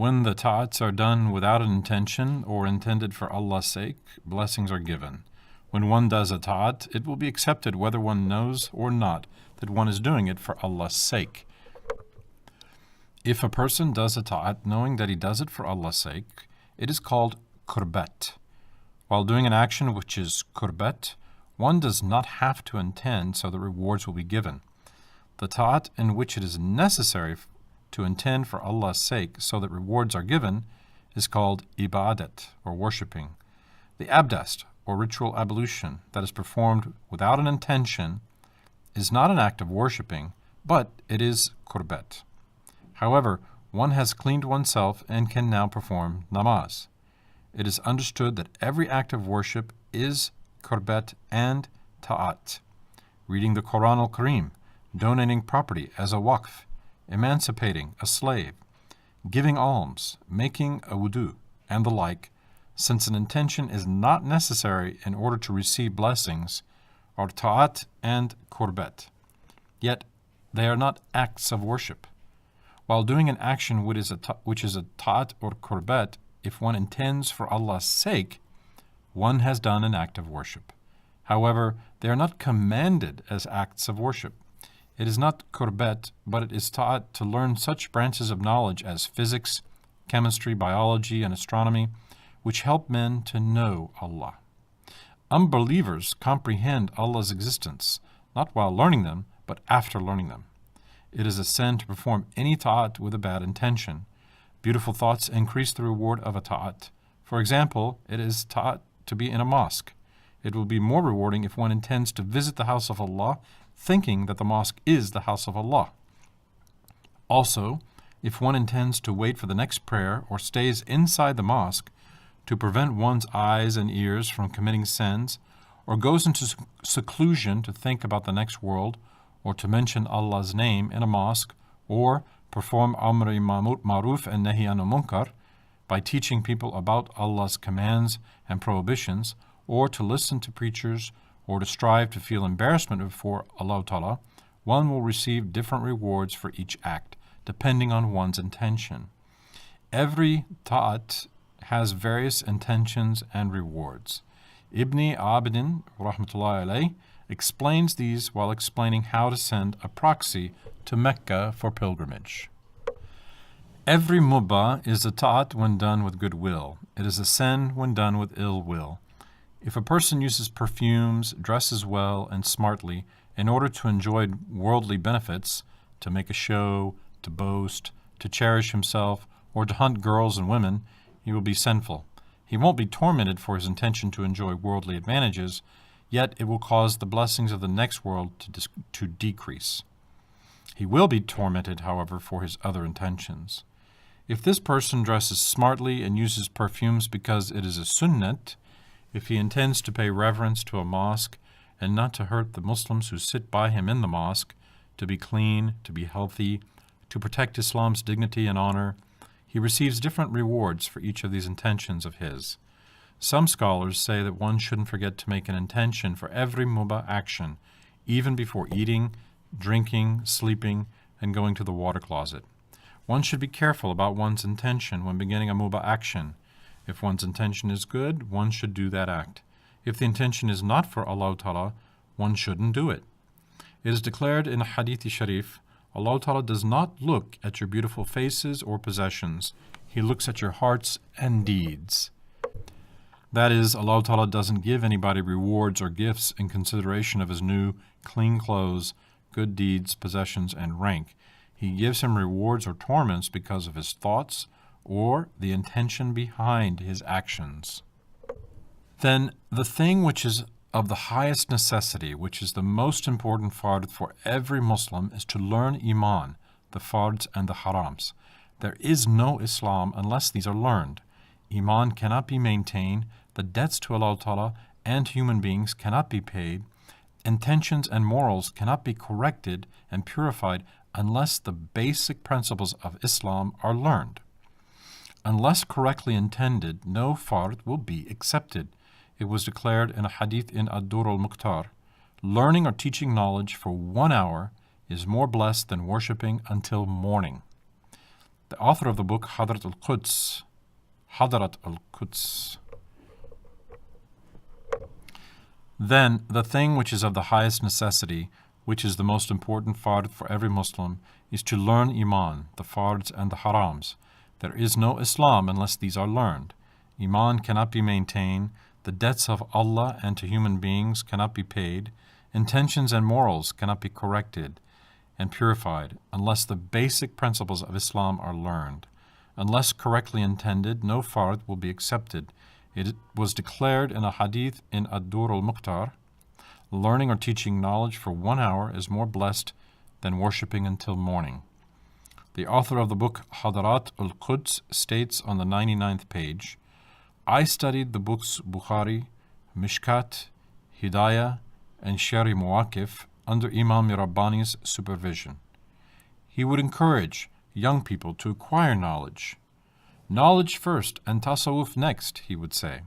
When the ta'ats are done without an intention or intended for Allah's sake, blessings are given. When one does a ta'at, it will be accepted whether one knows or not that one is doing it for Allah's sake. If a person does a ta'at knowing that he does it for Allah's sake, it is called qurbat. While doing an action which is qurbat, one does not have to intend, so the rewards will be given. The ta'at in which it is necessary to intend for Allah's sake so that rewards are given is called ibadat, or worshipping. The abdest, or ritual ablution, that is performed without an intention is not an act of worshipping, but it is qurbat. However, one has cleaned oneself and can now perform namaz. It is understood that every act of worship is qurbat and ta'at. Reading the Quran al-Kareem, donating property as a waqf, emancipating a slave, giving alms, making a wudu, and the like, since an intention is not necessary in order to receive blessings, are ta'at and qurbat. Yet they are not acts of worship. While doing an action which is a ta'at or qurbat, if one intends for Allah's sake, one has done an act of worship. However, they are not commanded as acts of worship. It is not qurbat, but it is ta'at to learn such branches of knowledge as physics, chemistry, biology, and astronomy, which help men to know Allah. Unbelievers comprehend Allah's existence, not while learning them, but after learning them. It is a sin to perform any ta'at with a bad intention. Beautiful thoughts increase the reward of a ta'at. For example, it is ta'at to be in a mosque. It will be more rewarding if one intends to visit the house of Allah, thinking that the mosque is the house of Allah. Also, if one intends to wait for the next prayer or stays inside the mosque to prevent one's eyes and ears from committing sins, or goes into seclusion to think about the next world, or to mention Allah's name in a mosque, or perform amri ma'ruf and nahi anil munkar, by teaching people about Allah's commands and prohibitions, or to listen to preachers, or to strive to feel embarrassment before Allah Ta'ala, one will receive different rewards for each act, depending on one's intention. Every ta'at has various intentions and rewards. Ibn Abidin, rahmatullahi alayh, explains these while explaining how to send a proxy to Mecca for pilgrimage. Every mubah is a ta'at when done with goodwill. It is a sin when done with ill will. If a person uses perfumes, dresses well and smartly in order to enjoy worldly benefits, to make a show, to boast, to cherish himself, or to hunt girls and women, he will be sinful. He won't be tormented for his intention to enjoy worldly advantages, yet it will cause the blessings of the next world to decrease. He will be tormented, however, for his other intentions. If this person dresses smartly and uses perfumes because it is a sunnat, if he intends to pay reverence to a mosque and not to hurt the Muslims who sit by him in the mosque, to be clean, to be healthy, to protect Islam's dignity and honor, he receives different rewards for each of these intentions of his. Some scholars say that one shouldn't forget to make an intention for every mubah action, even before eating, drinking, sleeping, and going to the water closet. One should be careful about one's intention when beginning a mubah action. If one's intention is good, one should do that act. If the intention is not for Allah Ta'ala, one shouldn't do it. It is declared in a Hadith Sharif, Allah Ta'ala does not look at your beautiful faces or possessions. He looks at your hearts and deeds. That is, Allah Ta'ala doesn't give anybody rewards or gifts in consideration of his new, clean clothes, good deeds, possessions, and rank. He gives him rewards or torments because of his thoughts or the intention behind his actions. Then the thing which is of the highest necessity, which is the most important fard for every Muslim, is to learn Iman, the fards and the harams. There is no Islam unless these are learned. Iman cannot be maintained, the debts to Allah Ta'ala and human beings cannot be paid, intentions and morals cannot be corrected and purified unless the basic principles of Islam are learned. Unless correctly intended, no fard will be accepted. It was declared in a hadith in Ad-Dur al-Mukhtar, learning or teaching knowledge for 1 hour is more blessed than worshipping until morning. The author of the book, Hadrat al-Quds. Then, the thing which is of the highest necessity, which is the most important fard for every Muslim, is to learn Iman, the fards and the harams. There is no Islam unless these are learned. Iman cannot be maintained, the debts of Allah and to human beings cannot be paid, intentions and morals cannot be corrected and purified unless the basic principles of Islam are learned. Unless correctly intended, no fard will be accepted. It was declared in a hadith in Ad-Dur al-Mukhtar, learning or teaching knowledge for 1 hour is more blessed than worshipping until morning. The author of the book Hadrat al-Quds states on the 99th page, I studied the books Bukhari, Mishkat, Hidayah, and Shari Muwaqif under Imam Rabbani's supervision. He would encourage young people to acquire knowledge. Knowledge first and tasawwuf next, he would say.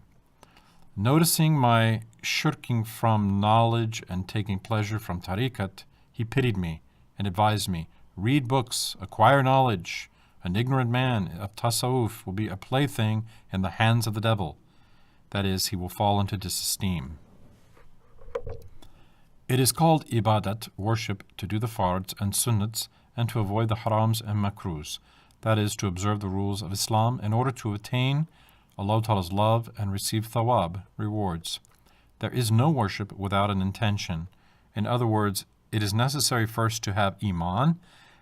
Noticing my shirking from knowledge and taking pleasure from tariqat, he pitied me and advised me, read books, acquire knowledge. An ignorant man of tasawwuf will be a plaything in the hands of the devil. That is, he will fall into disesteem. It is called ibadat, worship, to do the fards and sunnats and to avoid the harams and makruhs. That is, to observe the rules of Islam in order to attain Allah Ta'ala's love and receive thawab, rewards. There is no worship without an intention. In other words, it is necessary first to have Iman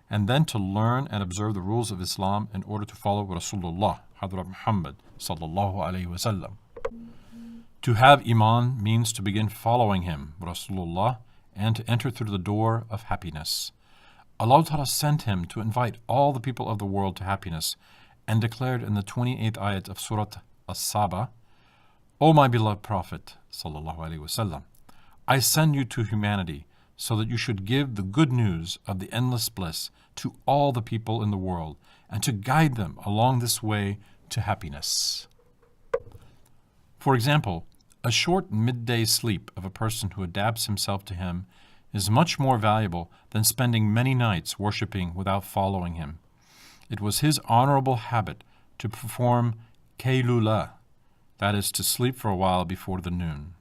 and then to learn and observe the rules of Islam in order to follow Rasulullah, Hadrat Muhammad sallallahu alaihi wasallam. To have Iman means to begin following him, Rasulullah, and to enter through the door of happiness. Allah Ta'ala sent him to invite all the people of the world to happiness and declared in the 28th ayat of Surah As-Saba, O my beloved Prophet, sallallahu alaihi wasallam, I send you to humanity so that you should give the good news of the endless bliss to all the people in the world and to guide them along this way to happiness. For example, a short midday sleep of a person who adapts himself to him is much more valuable than spending many nights worshipping without following him. It was his honorable habit to perform Kaylula, that is, to sleep for a while before the noon.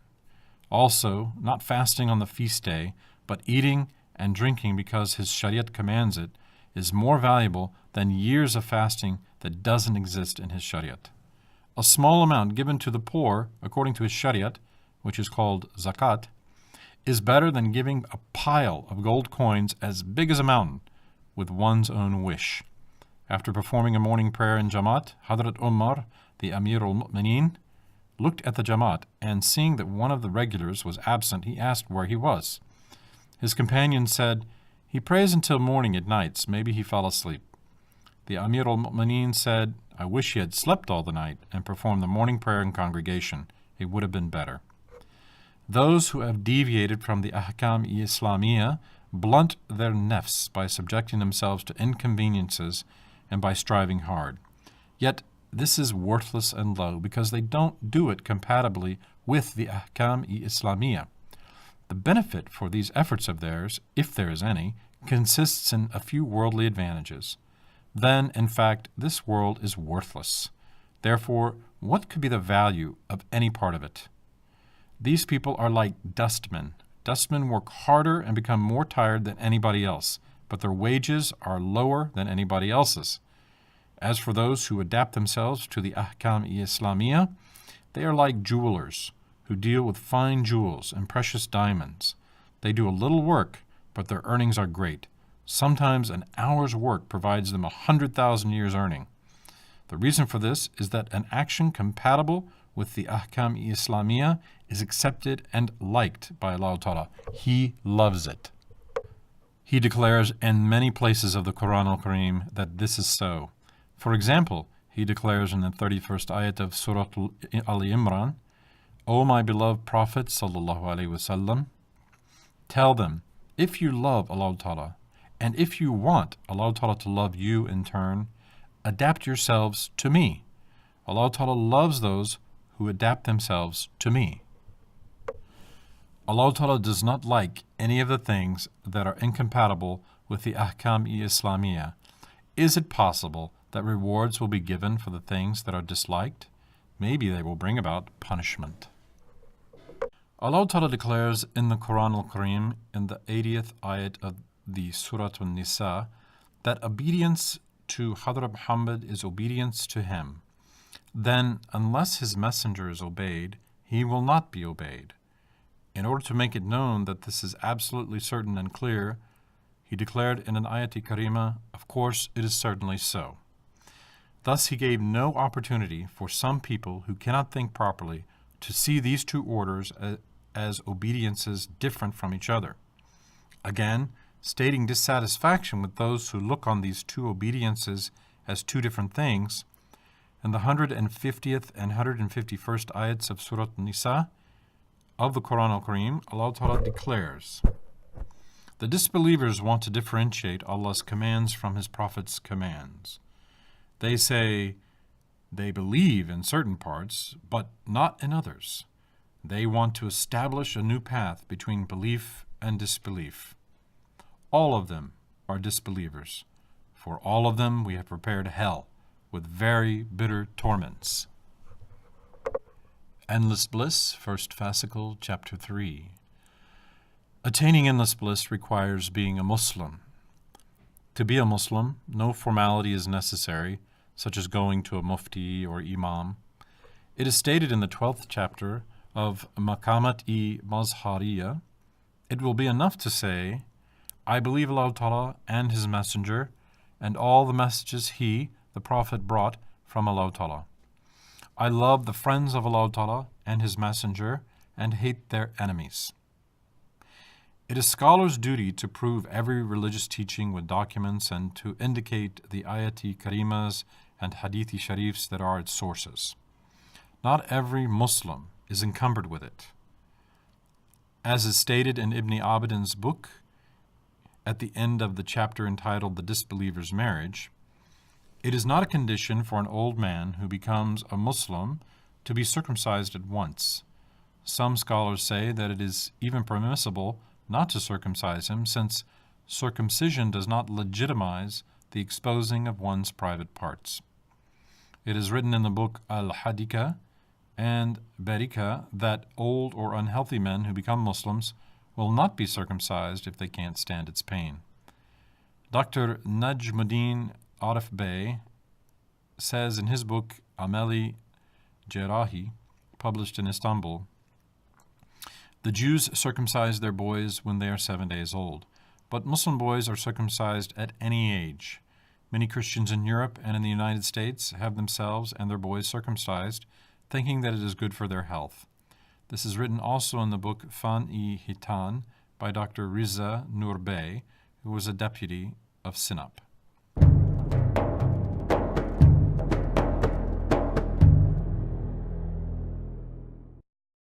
Also, not fasting on the feast day, but eating and drinking because his shariat commands it, is more valuable than years of fasting that doesn't exist in his shariat. A small amount given to the poor, according to his shariat, which is called zakat, is better than giving a pile of gold coins as big as a mountain with one's own wish. After performing a morning prayer in Jamaat, Hadrat Umar, the Amir al-Mu'mineen, looked at the Jamaat and seeing that one of the regulars was absent, he asked where he was. His companion said, he prays until morning at nights, maybe he fell asleep. The Amir al-Mu'mineen said, I wish he had slept all the night and performed the morning prayer in congregation. It would have been better. Those who have deviated from the Ahkam-i-Islamiyya blunt their nafs by subjecting themselves to inconveniences and by striving hard. Yet this is worthless and low because they don't do it compatibly with the Ahkam-i-Islamiyya. The benefit for these efforts of theirs, if there is any, consists in a few worldly advantages. Then, in fact, this world is worthless. Therefore, what could be the value of any part of it? These people are like dustmen. Dustmen work harder and become more tired than anybody else, but their wages are lower than anybody else's. As for those who adapt themselves to the Ahkam-i-Islamiyya, they are like jewelers who deal with fine jewels and precious diamonds. They do a little work, but their earnings are great. Sometimes an hour's work provides them 100,000 years' earning. The reason for this is that an action compatible with the Ahkam-i-Islamiyya is accepted and liked by Allah Ta'ala. He loves it. He declares in many places of the Quran al-Kareem that this is so. For example, he declares in the 31st ayat of Surah Al-Imran, O my beloved Prophet sallallahu alaihi wasallam, tell them, if you love Allah Ta'ala, and if you want Allah Ta'ala to love you in turn, adapt yourselves to me. Allah Ta'ala loves those who adapt themselves to me. Allah Ta'ala does not like any of the things that are incompatible with the Ahkam-i-Islamiyya. Is it possible that rewards will be given for the things that are disliked? Maybe they will bring about punishment. Allah Ta'ala declares in the Quran al-Karim, in the 80th ayat of the Surah An-Nisa, that obedience to Hadrat Muhammad is obedience to him. Then, unless his messenger is obeyed, he will not be obeyed. In order to make it known that this is absolutely certain and clear, he declared in an ayat-i-karima, of course it is certainly so. Thus he gave no opportunity for some people who cannot think properly to see these two orders as obediences different from each other. Again, stating dissatisfaction with those who look on these two obediences as two different things, in the 150th and 151st ayats of Surah An-Nisa of the Quran al-Karim, Allah Ta'ala declares, the disbelievers want to differentiate Allah's commands from His Prophet's commands. They say they believe in certain parts, but not in others. They want to establish a new path between belief and disbelief. All of them are disbelievers. For all of them we have prepared hell with very bitter torments. Endless Bliss, First Fascicle, Chapter 3. Attaining endless bliss requires being a Muslim. To be a Muslim, no formality is necessary, such as going to a mufti or imam. It is stated in the 12th chapter of Maqamat-i-Mazhariya, it will be enough to say, I believe Allah Ta'ala and His Messenger, and all the messages He, the Prophet, brought from Allah Ta'ala. I love the friends of Allah Ta'ala and His Messenger, and hate their enemies. It is scholars' duty to prove every religious teaching with documents and to indicate the ayati karimas and hadithi sharifs that are its sources. Not every Muslim is encumbered with it. As is stated in Ibn Abidin's book, at the end of the chapter entitled The Disbeliever's Marriage, it is not a condition for an old man who becomes a Muslim to be circumcised at once. Some scholars say that it is even permissible not to circumcise him, since circumcision does not legitimize the exposing of one's private parts. It is written in the book Al-Hadika and Barika that old or unhealthy men who become Muslims will not be circumcised if they can't stand its pain. Dr. Najmuddin Arif Bey says in his book Ameli Jerahi, published in Istanbul, the Jews circumcise their boys when they are 7 days old, but Muslim boys are circumcised at any age. Many Christians in Europe and in the United States have themselves and their boys circumcised, thinking that it is good for their health. This is written also in the book Fan-i Hitan by Dr. Riza Nur Bey, who was a deputy of Sinop.